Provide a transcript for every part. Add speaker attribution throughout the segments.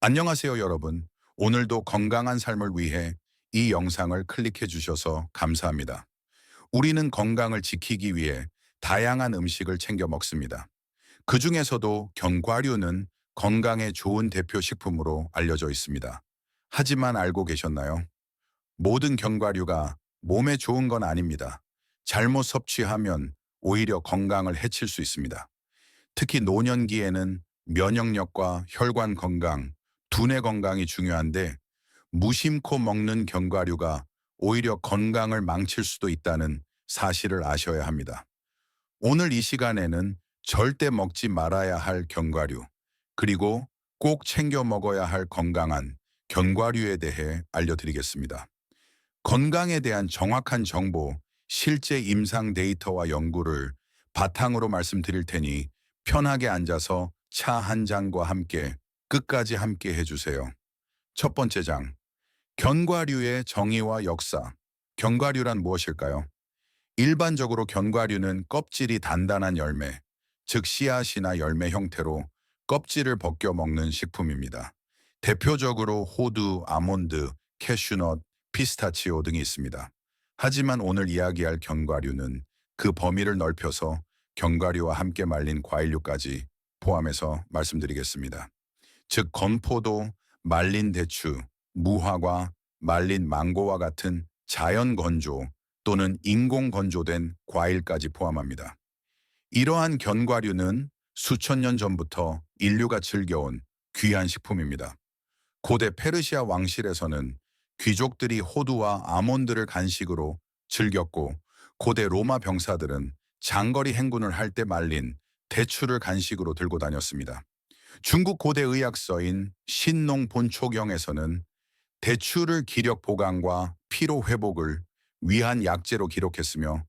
Speaker 1: 안녕하세요, 여러분. 오늘도 건강한 삶을 위해 이 영상을 클릭해 주셔서 감사합니다. 우리는 건강을 지키기 위해 다양한 음식을 챙겨 먹습니다. 그 중에서도 견과류는 건강에 좋은 대표 식품으로 알려져 있습니다. 하지만 알고 계셨나요? 모든 견과류가 몸에 좋은 건 아닙니다. 잘못 섭취하면 오히려 건강을 해칠 수 있습니다. 특히 노년기에는 면역력과 혈관 건강, 두뇌 건강이 중요한데 무심코 먹는 견과류가 오히려 건강을 망칠 수도 있다는 사실을 아셔야 합니다. 오늘 이 시간에는 절대 먹지 말아야 할 견과류, 그리고 꼭 챙겨 먹어야 할 건강한 견과류에 대해 알려드리겠습니다. 건강에 대한 정확한 정보, 실제 임상 데이터와 연구를 바탕으로 말씀드릴 테니 편하게 앉아서 차 한 잔과 함께 끝까지 함께 해주세요. 첫 번째 장, 견과류의 정의와 역사. 견과류란 무엇일까요? 일반적으로 견과류는 껍질이 단단한 열매, 즉 씨앗이나 열매 형태로 껍질을 벗겨 먹는 식품입니다. 대표적으로 호두, 아몬드, 캐슈넛, 피스타치오 등이 있습니다. 하지만 오늘 이야기할 견과류는 그 범위를 넓혀서 견과류와 함께 말린 과일류까지 포함해서 말씀드리겠습니다. 즉 건포도, 말린 대추, 무화과, 말린 망고와 같은 자연 건조 또는 인공 건조된 과일까지 포함합니다. 이러한 견과류는 수천 년 전부터 인류가 즐겨온 귀한 식품입니다. 고대 페르시아 왕실에서는 귀족들이 호두와 아몬드를 간식으로 즐겼고, 고대 로마 병사들은 장거리 행군을 할 때 말린 대추를 간식으로 들고 다녔습니다. 중국 고대 의학서인 신농본초경에서는 대추를 기력 보강과 피로 회복을 위한 약재로 기록했으며,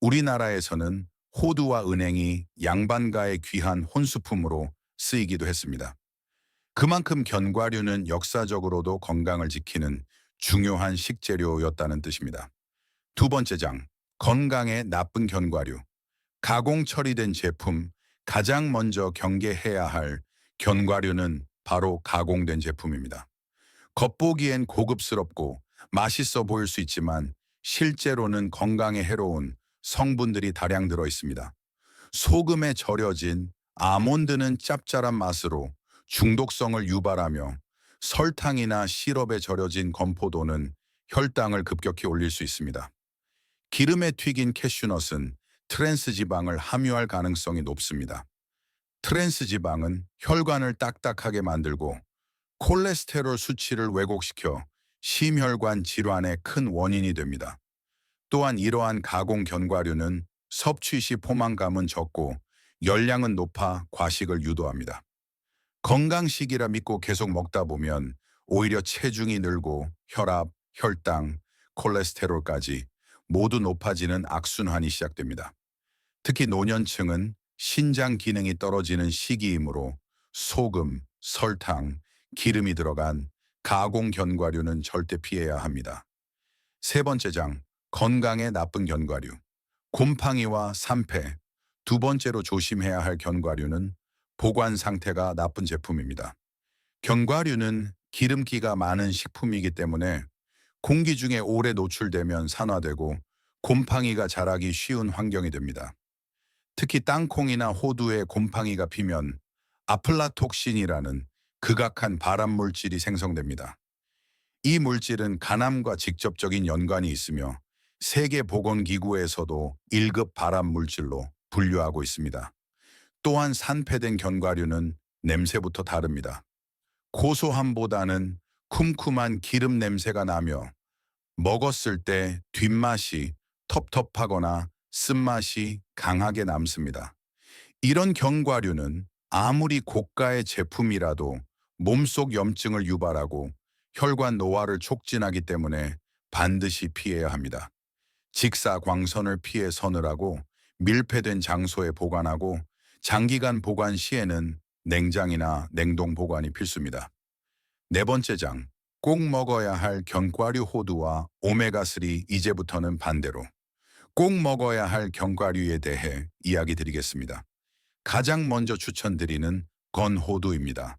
Speaker 1: 우리나라에서는 호두와 은행이 양반가의 귀한 혼수품으로 쓰이기도 했습니다. 그만큼 견과류는 역사적으로도 건강을 지키는 중요한 식재료였다는 뜻입니다. 두 번째 장, 건강에 나쁜 견과류. 가공 처리된 제품, 가장 먼저 경계해야 할 견과류는 바로 가공된 제품입니다. 겉보기엔 고급스럽고 맛있어 보일 수 있지만 실제로는 건강에 해로운 성분들이 다량 들어 있습니다. 소금에 절여진 아몬드는 짭짤한 맛으로 중독성을 유발하며, 설탕이나 시럽에 절여진 건포도는 혈당을 급격히 올릴 수 있습니다. 기름에 튀긴 캐슈넛은 트랜스 지방을 함유할 가능성이 높습니다. 트랜스 지방은 혈관을 딱딱하게 만들고 콜레스테롤 수치를 왜곡시켜 심혈관 질환의 큰 원인이 됩니다. 또한 이러한 가공 견과류는 섭취 시 포만감은 적고 열량은 높아 과식을 유도합니다. 건강식이라 믿고 계속 먹다 보면 오히려 체중이 늘고 혈압, 혈당, 콜레스테롤까지 모두 높아지는 악순환이 시작됩니다. 특히 노년층은 신장 기능이 떨어지는 시기이므로 소금, 설탕, 기름이 들어간 가공 견과류는 절대 피해야 합니다. 세 번째 장, 건강에 나쁜 견과류. 곰팡이와 산패. 두 번째로 조심해야 할 견과류는 보관 상태가 나쁜 제품입니다. 견과류는 기름기가 많은 식품이기 때문에 공기 중에 오래 노출되면 산화되고 곰팡이가 자라기 쉬운 환경이 됩니다. 특히 땅콩이나 호두에 곰팡이가 피면 아플라톡신이라는 극악한 발암 물질이 생성됩니다. 이 물질은 간암과 직접적인 연관이 있으며 세계보건기구에서도 1급 발암 물질로 분류하고 있습니다. 또한 산패된 견과류는 냄새부터 다릅니다. 고소함보다는 쿰쿰한 기름 냄새가 나며 먹었을 때 뒷맛이 텁텁하거나 쓴맛이 강하게 남습니다. 이런 견과류는 아무리 고가의 제품이라도 몸속 염증을 유발하고 혈관 노화를 촉진하기 때문에 반드시 피해야 합니다. 직사광선을 피해 서늘하고 밀폐된 장소에 보관하고 장기간 보관 시에는 냉장이나 냉동 보관이 필수입니다. 네 번째 장, 꼭 먹어야 할 견과류 호두와 오메가3. 이제부터는 반대로 꼭 먹어야 할 견과류에 대해 이야기 드리겠습니다. 가장 먼저 추천드리는 건호두입니다.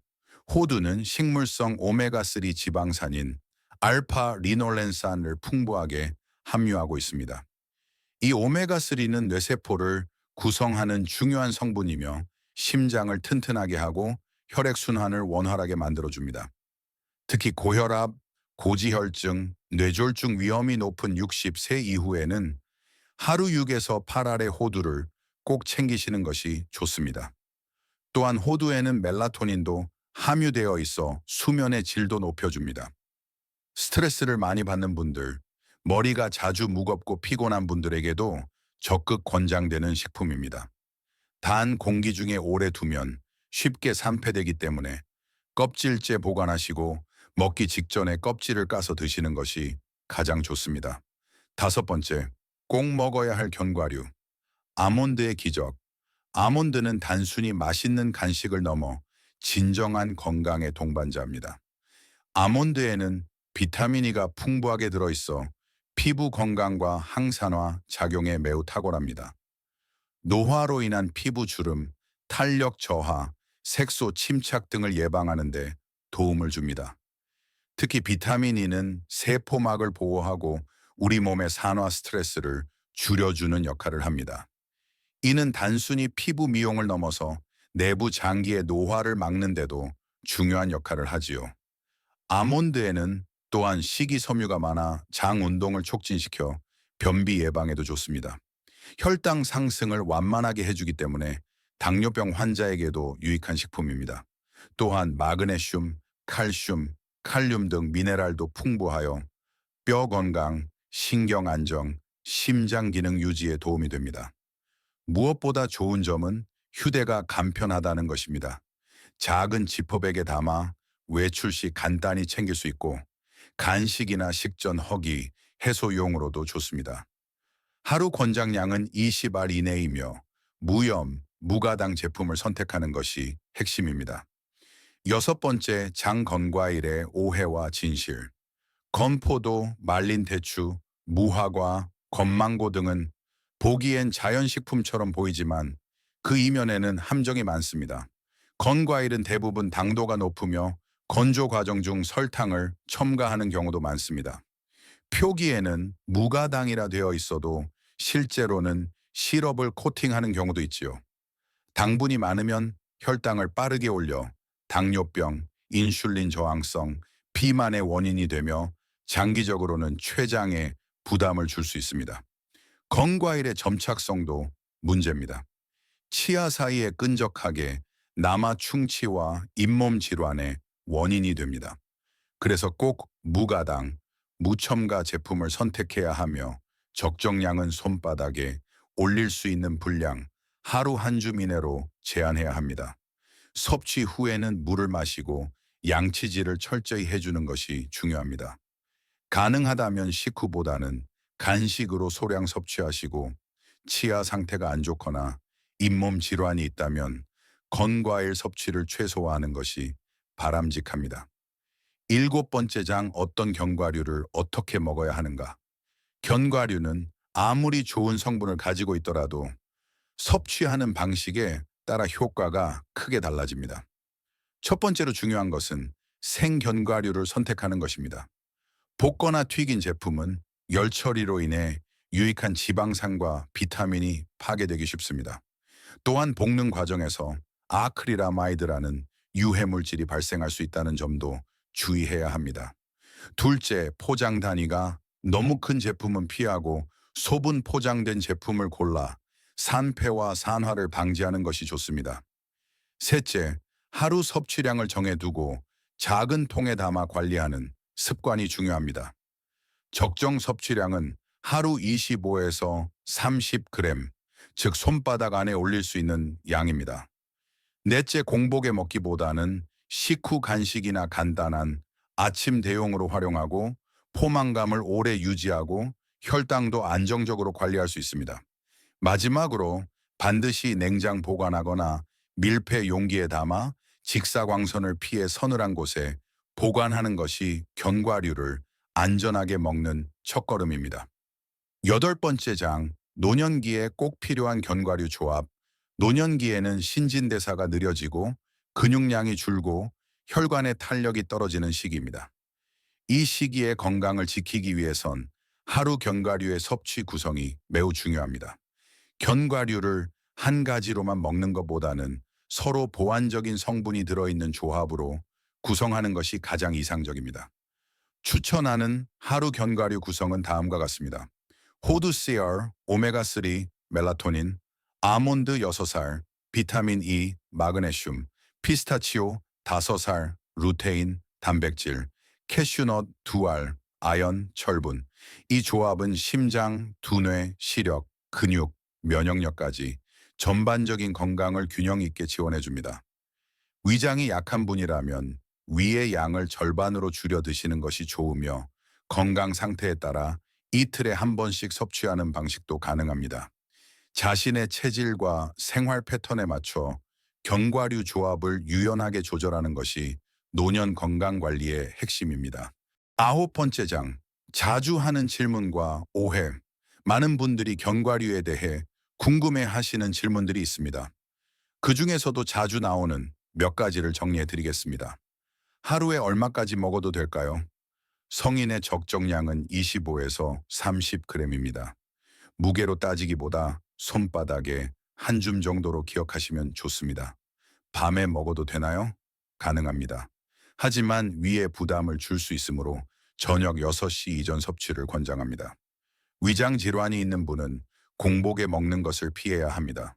Speaker 1: 호두는 식물성 오메가3 지방산인 알파 리놀렌산을 풍부하게 함유하고 있습니다. 이 오메가3는 뇌세포를 구성하는 중요한 성분이며 심장을 튼튼하게 하고 혈액순환을 원활하게 만들어줍니다. 특히 고혈압, 고지혈증, 뇌졸중 위험이 높은 60세 이후에는 하루 6에서 8알의 호두를 꼭 챙기시는 것이 좋습니다. 또한 호두에는 멜라토닌도 함유되어 있어 수면의 질도 높여줍니다. 스트레스를 많이 받는 분들, 머리가 자주 무겁고 피곤한 분들에게도 적극 권장되는 식품입니다. 단 공기 중에 오래 두면 쉽게 산패되기 때문에 껍질째 보관하시고 먹기 직전에 껍질을 까서 드시는 것이 가장 좋습니다. 다섯 번째, 꼭 먹어야 할 견과류. 아몬드의 기적. 아몬드는 단순히 맛있는 간식을 넘어 진정한 건강의 동반자입니다. 아몬드에는 비타민 E가 풍부하게 들어있어 피부 건강과 항산화 작용에 매우 탁월합니다. 노화로 인한 피부 주름, 탄력 저하, 색소 침착 등을 예방하는 데 도움을 줍니다. 특히 비타민 E는 세포막을 보호하고 우리 몸의 산화 스트레스를 줄여주는 역할을 합니다. 이는 단순히 피부 미용을 넘어서 내부 장기의 노화를 막는 데도 중요한 역할을 하지요. 아몬드에는 또한 식이섬유가 많아 장 운동을 촉진시켜 변비 예방에도 좋습니다. 혈당 상승을 완만하게 해주기 때문에 당뇨병 환자에게도 유익한 식품입니다. 또한 마그네슘, 칼슘, 칼륨 등 미네랄도 풍부하여 뼈 건강, 신경 안정, 심장 기능 유지에 도움이 됩니다. 무엇보다 좋은 점은 휴대가 간편하다는 것입니다. 작은 지퍼백에 담아 외출 시 간단히 챙길 수 있고 간식이나 식전 허기, 해소용으로도 좋습니다. 하루 권장량은 20알 이내이며 무염, 무가당 제품을 선택하는 것이 핵심입니다. 여섯 번째, 장건과일의 오해와 진실. 건포도, 말린 대추, 무화과, 건망고 등은 보기엔 자연식품처럼 보이지만 그 이면에는 함정이 많습니다. 건과일은 대부분 당도가 높으며 건조 과정 중 설탕을 첨가하는 경우도 많습니다. 표기에는 무가당이라 되어 있어도 실제로는 시럽을 코팅하는 경우도 있지요. 당분이 많으면 혈당을 빠르게 올려 당뇨병, 인슐린 저항성, 비만의 원인이 되며 장기적으로는 췌장에 부담을 줄 수 있습니다. 건과일의 점착성도 문제입니다. 치아 사이에 끈적하게 남아 충치와 잇몸 질환의 원인이 됩니다. 그래서 꼭 무가당, 무첨가 제품을 선택해야 하며 적정량은 손바닥에 올릴 수 있는 분량 하루 한 줌 이내로 제한해야 합니다. 섭취 후에는 물을 마시고 양치질을 철저히 해주는 것이 중요합니다. 가능하다면 식후보다는 간식으로 소량 섭취하시고 치아 상태가 안 좋거나 잇몸 질환이 있다면 건과일 섭취를 최소화하는 것이 바람직합니다. 일곱 번째 장, 어떤 견과류를 어떻게 먹어야 하는가? 견과류는 아무리 좋은 성분을 가지고 있더라도 섭취하는 방식에 따라 효과가 크게 달라집니다. 첫 번째로 중요한 것은 생견과류를 선택하는 것입니다. 볶거나 튀긴 제품은 열 처리로 인해 유익한 지방산과 비타민이 파괴되기 쉽습니다. 또한 볶는 과정에서 아크릴아마이드라는 유해 물질이 발생할 수 있다는 점도 주의해야 합니다. 둘째, 포장 단위가 너무 큰 제품은 피하고 소분 포장된 제품을 골라 산패와 산화를 방지하는 것이 좋습니다. 셋째, 하루 섭취량을 정해두고 작은 통에 담아 관리하는 습관이 중요합니다. 적정 섭취량은 하루 25에서 30g, 즉 손바닥 안에 올릴 수 있는 양입니다. 넷째, 공복에 먹기보다는 식후 간식이나 간단한 아침 대용으로 활용하고 포만감을 오래 유지하고 혈당도 안정적으로 관리할 수 있습니다. 마지막으로 반드시 냉장 보관하거나 밀폐 용기에 담아 직사광선을 피해 서늘한 곳에 보관하는 것이 견과류를 안전하게 먹는 첫걸음입니다. 여덟 번째 장, 노년기에 꼭 필요한 견과류 조합. 노년기에는 신진대사가 느려지고 근육량이 줄고 혈관의 탄력이 떨어지는 시기입니다. 이 시기에 건강을 지키기 위해선 하루 견과류의 섭취 구성이 매우 중요합니다. 견과류를 한 가지로만 먹는 것보다는 서로 보완적인 성분이 들어있는 조합으로 구성하는 것이 가장 이상적입니다. 추천하는 하루 견과류 구성은 다음과 같습니다. 호두 씨알, 오메가3, 멜라토닌, 아몬드 6살, 비타민 E, 마그네슘, 피스타치오 5살, 루테인, 단백질, 캐슈넛 2알, 아연, 철분. 이 조합은 심장, 두뇌, 시력, 근육, 면역력까지 전반적인 건강을 균형 있게 지원해 줍니다. 위장이 약한 분이라면 위의 양을 절반으로 줄여 드시는 것이 좋으며 건강 상태에 따라 이틀에 한 번씩 섭취하는 방식도 가능합니다. 자신의 체질과 생활 패턴에 맞춰 견과류 조합을 유연하게 조절하는 것이 노년 건강 관리의 핵심입니다. 아홉 번째 장, 자주 하는 질문과 오해. 많은 분들이 견과류에 대해 궁금해 하시는 질문들이 있습니다. 그 중에서도 자주 나오는 몇 가지를 정리해 드리겠습니다. 하루에 얼마까지 먹어도 될까요? 성인의 적정량은 25에서 30g입니다. 무게로 따지기보다 손바닥에 한 줌 정도로 기억하시면 좋습니다. 밤에 먹어도 되나요? 가능합니다. 하지만 위에 부담을 줄 수 있으므로 저녁 6시 이전 섭취를 권장합니다. 위장 질환이 있는 분은 공복에 먹는 것을 피해야 합니다.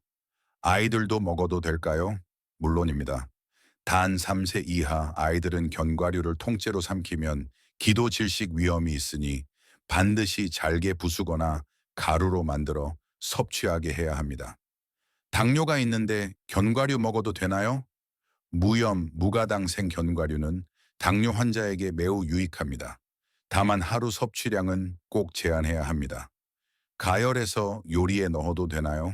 Speaker 1: 아이들도 먹어도 될까요? 물론입니다. 단 3세 이하 아이들은 견과류를 통째로 삼키면 기도 질식 위험이 있으니 반드시 잘게 부수거나 가루로 만들어 섭취하게 해야 합니다. 당뇨가 있는데 견과류 먹어도 되나요? 무염, 무가당생 견과류는 당뇨 환자에게 매우 유익합니다. 다만 하루 섭취량은 꼭 제한해야 합니다. 가열해서 요리에 넣어도 되나요?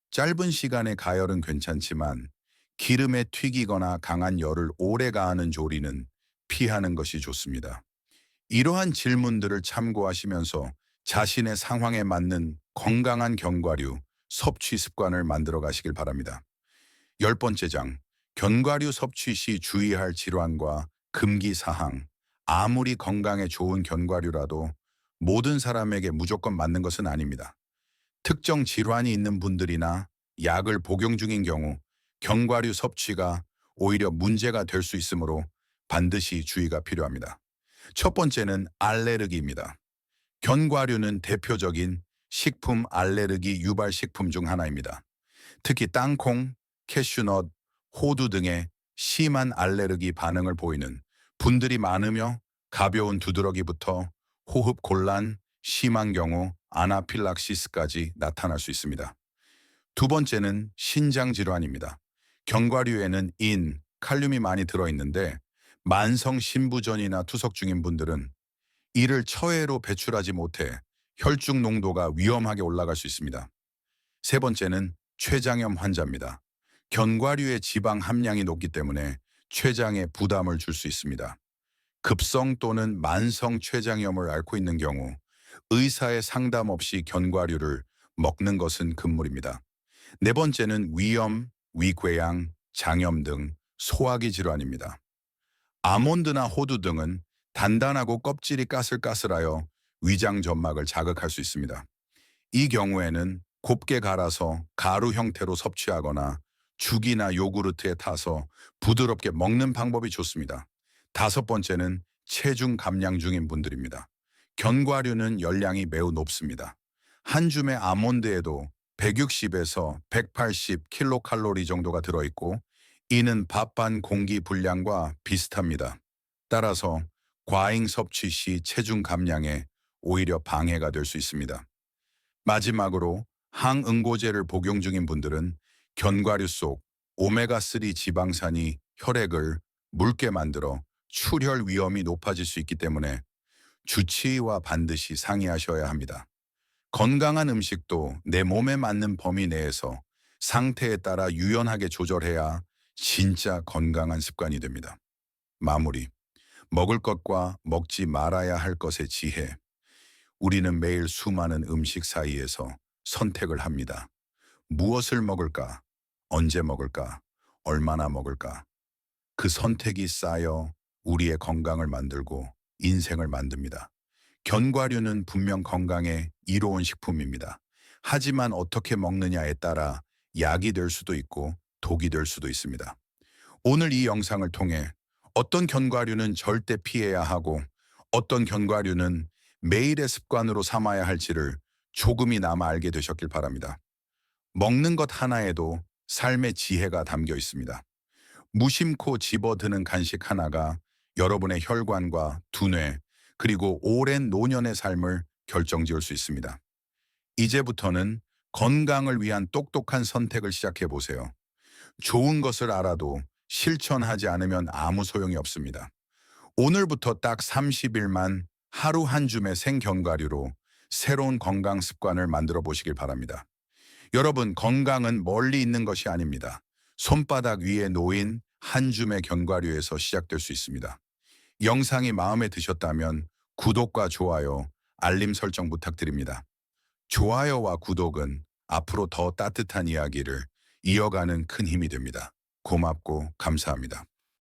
Speaker 1: 짧은 시간의 가열은 괜찮지만 기름에 튀기거나 강한 열을 오래 가하는 조리는 피하는 것이 좋습니다. 이러한 질문들을 참고하시면서 자신의 상황에 맞는 건강한 견과류 섭취 습관을 만들어 가시길 바랍니다. 열 번째 장, 견과류 섭취 시 주의할 질환과 금기 사항. 아무리 건강에 좋은 견과류라도 모든 사람에게 무조건 맞는 것은 아닙니다. 특정 질환이 있는 분들이나 약을 복용 중인 경우 견과류 섭취가 오히려 문제가 될 수 있으므로 반드시 주의가 필요합니다. 첫 번째는 알레르기입니다. 견과류는 대표적인 식품 알레르기 유발 식품 중 하나입니다. 특히 땅콩, 캐슈넛, 호두 등의 심한 알레르기 반응을 보이는 분들이 많으며 가벼운 두드러기부터 호흡 곤란, 심한 경우 아나필락시스까지 나타날 수 있습니다. 두 번째는 신장 질환입니다. 견과류에는 인, 칼륨이 많이 들어있는데 만성 신부전이나 투석 중인 분들은 이를 처해로 배출하지 못해 혈중 농도가 위험하게 올라갈 수 있습니다. 세 번째는 췌장염 환자입니다. 견과류의 지방 함량이 높기 때문에 췌장에 부담을 줄 수 있습니다. 급성 또는 만성 췌장염을 앓고 있는 경우 의사의 상담 없이 견과류를 먹는 것은 금물입니다. 네 번째는 위염, 위궤양, 장염 등 소화기 질환입니다. 아몬드나 호두 등은 단단하고 껍질이 까슬까슬하여 위장 점막을 자극할 수 있습니다. 이 경우에는 곱게 갈아서 가루 형태로 섭취하거나 죽이나 요구르트에 타서 부드럽게 먹는 방법이 좋습니다. 다섯 번째는 체중 감량 중인 분들입니다. 견과류는 열량이 매우 높습니다. 한 줌의 아몬드에도 160에서 180 킬로칼로리 정도가 들어있고 이는 밥 반 공기 분량과 비슷합니다. 따라서 과잉 섭취 시 체중 감량에 오히려 방해가 될 수 있습니다. 마지막으로 항응고제를 복용 중인 분들은 견과류 속 오메가3 지방산이 혈액을 묽게 만들어 출혈 위험이 높아질 수 있기 때문에 주치의와 반드시 상의하셔야 합니다. 건강한 음식도 내 몸에 맞는 범위 내에서 상태에 따라 유연하게 조절해야 진짜 건강한 습관이 됩니다. 마무리. 먹을 것과 먹지 말아야 할 것의 지혜. 우리는 매일 수많은 음식 사이에서 선택을 합니다. 무엇을 먹을까? 언제 먹을까? 얼마나 먹을까? 그 선택이 쌓여 우리의 건강을 만들고 인생을 만듭니다. 견과류는 분명 건강에 이로운 식품입니다. 하지만 어떻게 먹느냐에 따라 약이 될 수도 있고 독이 될 수도 있습니다. 오늘 이 영상을 통해 어떤 견과류는 절대 피해야 하고 어떤 견과류는 매일의 습관으로 삼아야 할지를 조금이나마 알게 되셨길 바랍니다. 먹는 것 하나에도 삶의 지혜가 담겨 있습니다. 무심코 집어드는 간식 하나가 여러분의 혈관과 두뇌, 그리고 오랜 노년의 삶을 결정지을 수 있습니다. 이제부터는 건강을 위한 똑똑한 선택을 시작해 보세요. 좋은 것을 알아도 실천하지 않으면 아무 소용이 없습니다. 오늘부터 딱 30일만 하루 한 줌의 생견과류로 새로운 건강 습관을 만들어 보시길 바랍니다. 여러분, 건강은 멀리 있는 것이 아닙니다. 손바닥 위에 놓인 한 줌의 견과류에서 시작될 수 있습니다. 영상이 마음에 드셨다면 구독과 좋아요, 알림 설정 부탁드립니다. 좋아요와 구독은 앞으로 더 따뜻한 이야기를 이어가는 큰 힘이 됩니다. 고맙고 감사합니다.